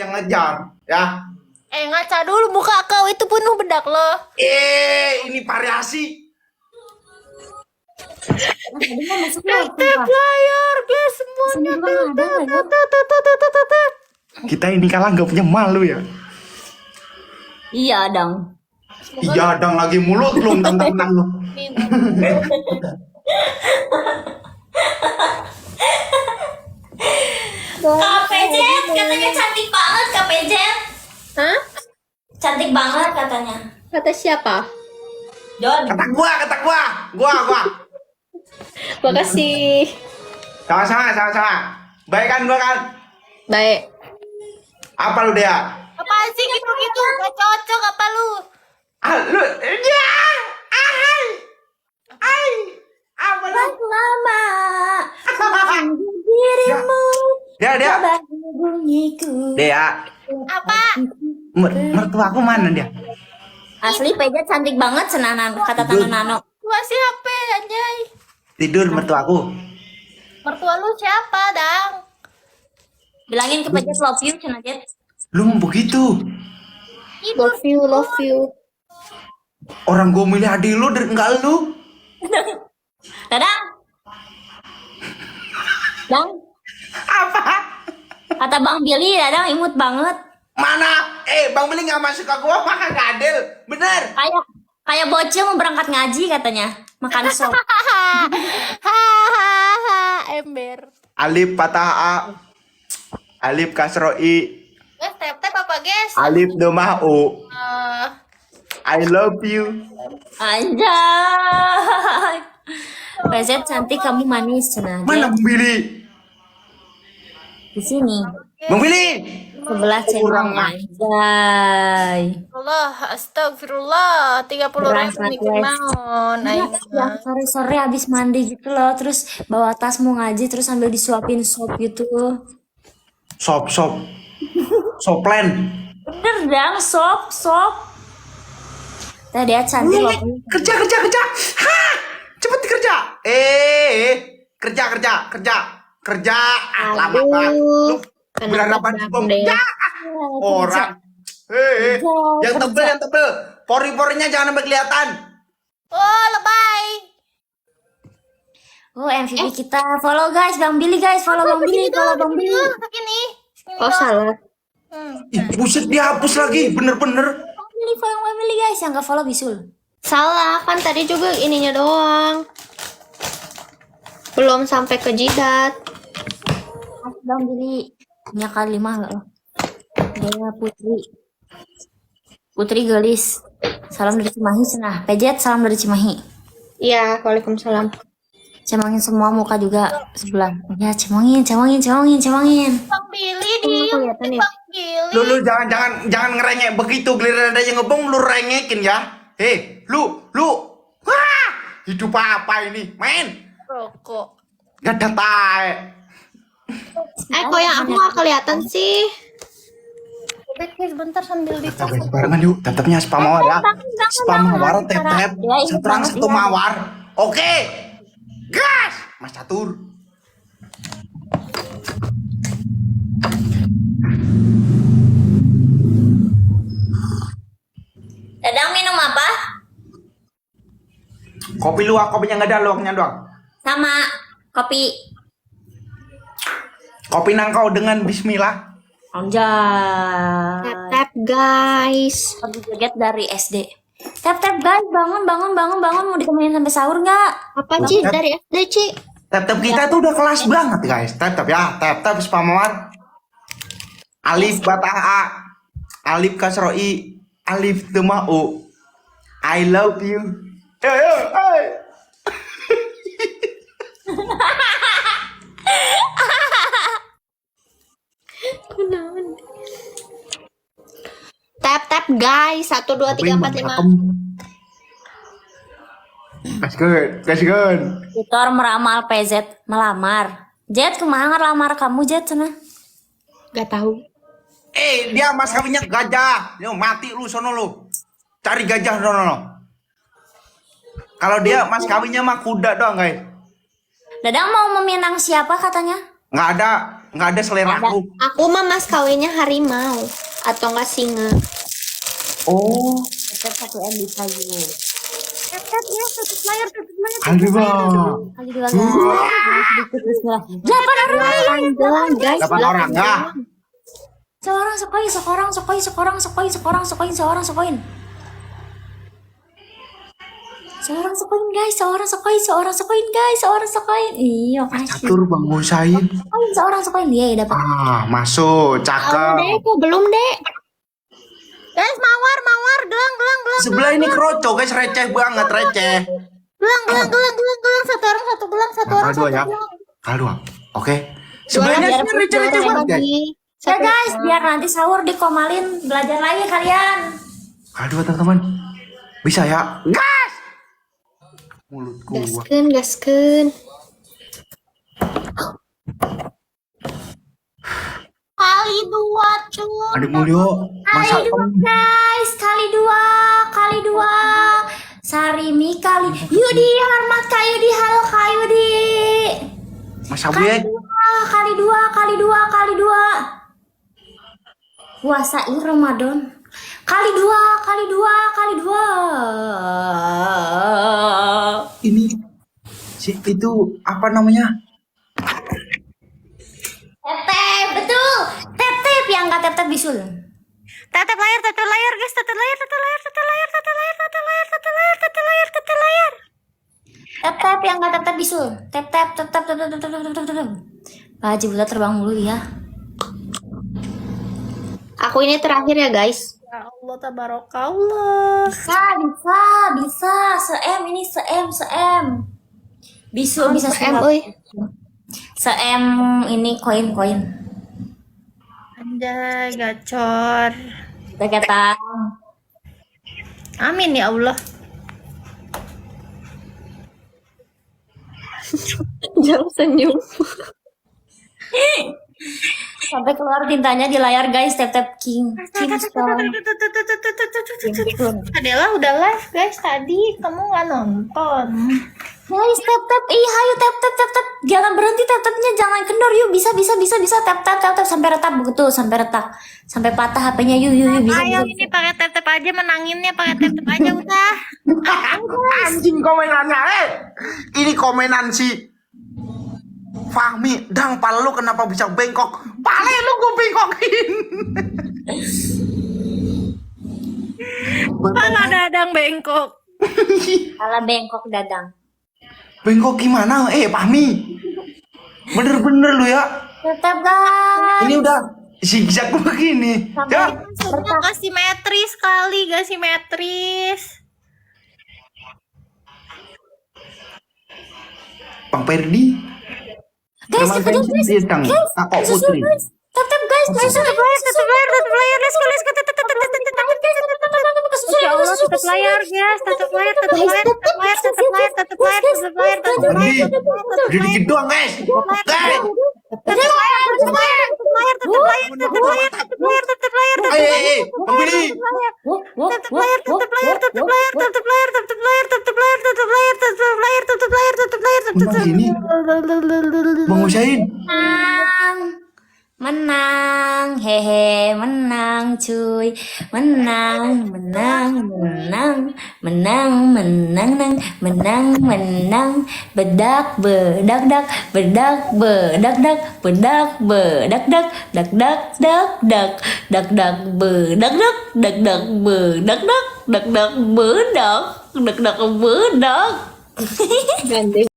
yang ngejar, ya. Ngaca dulu buka kau itu penuh bedak loh. Ini variasi. Layar guys semuanya. Kita ini kalah nggak punya malu ya. Iya, Dang. Iya, dang lagi mulut belum tentang lu. Kak Pejet katanya cantik banget, Kak Pejet. Hah? Cantik banget katanya. Kata siapa? John. Kata gua. Makasih. Sama-sama. Baik kan gua kan? Baik. Apa lu dia? Apaan sih gitu-gitu? Gak cocok apa lu? Lu dia. Apa lu? Lama dirimu Dia. coba hubungiku. Dia. Apa? Mertua aku mana dia? Asli Pejet cantik banget senanan kata Tana Nano. Gua sih HP anjay. Tidur mertua aku. Mertua lu siapa, Dang? Bilangin ke Pejet love you Cina Jet. Lu mau begitu? Love you. Orang gua milih adik lu dan enggak lu. Dadang. Dang. Apa? Kata Bang Billy Dadang imut banget. Mana? Bang Beli nggak masuk ke gua makan gadel. Bener. Kayak bocil mau berangkat ngaji katanya. Makan sop. Hahaha, ember. Alif patah A. Alif kasro I. Guys, tap apa, guys? Alif domah U. Eh, I love you. Anjay. Pejet cantik kamu manis Cina Mana Jet. Bang Billy? Di sini. Bang Billy. Sebelah Kurang, channel anjay. Allah, astagfirullah. 30.000 Berangkat, nih guys. kemauan. Ya, sore-sore abis mandi gitu loh, terus bawa tas mau ngaji, terus sambil disuapin sop gitu. Sop. Soplen. Bener dang, sop. Tadi dia cantik loh. Kerja. Hah! Cepet kerja. Kerja. Lama banget. Lu berhadapan bom. Ya. Orang. Yang tebel. Pori-porinya jangan sampai kelihatan. Oh, lebay. Oh, MVP kita follow guys, Bang Billy guys, follow Bang Billy, follow Bang Billy. Segini. Oh salah. Ih, buset dihapus lagi. Bener-bener. Bang Billy, follow Bang Billy guys, yang nggak follow bisul. Salah kan tadi juga ininya doang. Belum sampai ke jidat. Bang Billy, punya kalimat nggak lo? Dia Putri Gelis. Salam dari Cimahi Senah. Pejet salam dari Cimahi. Iya, waalaikumsalam. Cemangin semua muka juga sebelah. Ya, cemangin. Bang Billy di kelihatan ya? Bang Billy. Lu jangan ngerengek begitu. Giliran ada yang ngebom lu rengekin ya. Lu. Wah, hidup apa ini? Main. Rokok. Gak ada tae. Kok yang aku nggak kelihatan sih? Beb, guys, bentar sambil di Guys, barengan yuk. Tetapnya spam mawar ya. Spam mawar tep. Satu orang satu mawar. Oke. Gas. Mas Catur. Dadang minum apa? Kopi luwak, kopinya nggak ada, luwaknya doang. Sama kopi. Kopi nangkau dengan bismillah. Anjay. Tap guys. Kopi joget dari SD. Tap guys, bangun mau ditemenin sampai sahur nggak? Apa Ci? Dari SD Ci? Tap kita tuh udah kelas banget guys. Tap ya, tap spam mawar. Alif batah A. Alif kasro I. Alif tema U. I love you. Hey. Tap guys. 1 2 3 4 5. That's good. Tutor meramal PZ melamar. Jet kemana lamar kamu Jet sana? Gak tahu. Dia mas kawinnya gajah. Yo, mati lu sono lu. Cari gajah sono. Kalau dia mas kawinnya mah kuda doang guys. Dadang mau meminang siapa katanya? Nggak ada. nggak ada selera aku. Aku mah mas kawinnya harimau atau enggak singa. Oh, Tetap 1 M bisa yuk. Ya, tutup layar. aduh bang. Kali 2 guys. Sedikit bismillah. 8 orang. Gelang guys. 8 orang ya. Seorang sekoin. Seorang sekoin. Iya, kasih. Catur bang Musain. Seorang sekoin dia ya dapat. Masuk, Belum cakep. deh, kok belum deh. Guys, mawar, gelang. Sebelah ini kroco guys, receh banget, receh. Gelang. Satu orang satu gelang, satu orang Kali 2 ya. satu gelang. Kali 2. Oke. Sebelahnya biar sih receh-receh banget guys. Ya guys, biar nanti sahur dikomalin belajar lagi kalian. Kali 2 teman-teman. Bisa ya? Gas! Mulut gua. Gaskeun. Kali 2 cuy. Adik Mulyo, masa Guys, kali dua. Sarimi kali. Yudi, hormat Kak Yudi. Halo Kak Yudi. masa biek? Kali dua. Puasain Ramadan. Kali dua. Ini itu apa namanya? Tetep, betul. Tetep yang nggak tetep bisul. Tetep layar guys, tetep layar. Tetep yang nggak tetep bisul. Tetep. Pak Haji Buta terbang mulu ya. Aku ini terakhir ya guys. Ya Allah, tabarakallah. Bisa. Ini se-M. Bisul bisa M, surat. euy. Se-M ini koin. Anjay, gacor. Kita kata. Amin ya Allah. Jangan senyum. Sampai keluar tintanya di layar guys. Tap King Stone. Adela udah live guys tadi, kamu nggak nonton. Guys, tap. Hayu tap. Jangan berhenti tap-tapnya, jangan kendor yuk. Bisa tap sampai retak begitu, sampai patah HP-nya yuk bisa. Ayo ini pakai tap aja, menanginnya pakai tap aja udah. Anjing komenannya, Ini komenan si Fahmi, dang pala lu kenapa bisa bengkok? Pala lu gue bengkokin. Mana dadang bengkok. Ala bengkok dadang. Bengkok gimana? Fahmi. Bener-bener lu ya. Tetap guys. Ini udah zigzag begini. Ya. Maksudnya gak simetris kali, gak simetris. Bang Perdi. Guys, Nama cepet guys, dia sedang Tako Putri. Tetap guys. Tetep layar, let's go. Ya Allah, tetep layar guys, tetep layar. Perdi. Udah dikit doang guys. Guys. Bang Perdi. Kenapa gini? Bang Usain. Menang, hehe, menang cuy, menang, bedak, bedak, bedak. Gandeng.